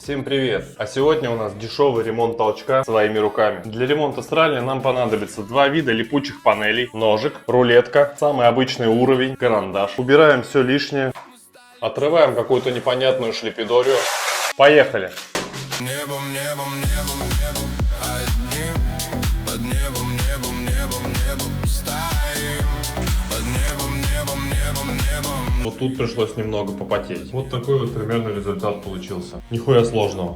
Всем привет! А сегодня у нас дешевый ремонт толчка своими руками. Для ремонта сральни нам понадобится два вида липучих панелей, ножик, рулетка, самый обычный уровень, карандаш. Убираем все лишнее, отрываем какую-то непонятную шлепидорию. Поехали! Небом, небом, небом, небом одним. Под небом, небом, небом, небом стоим. Под небом, небом, небом, небом. Вот тут пришлось немного попотеть. Вот такой вот примерно результат получился. Нихуя сложного.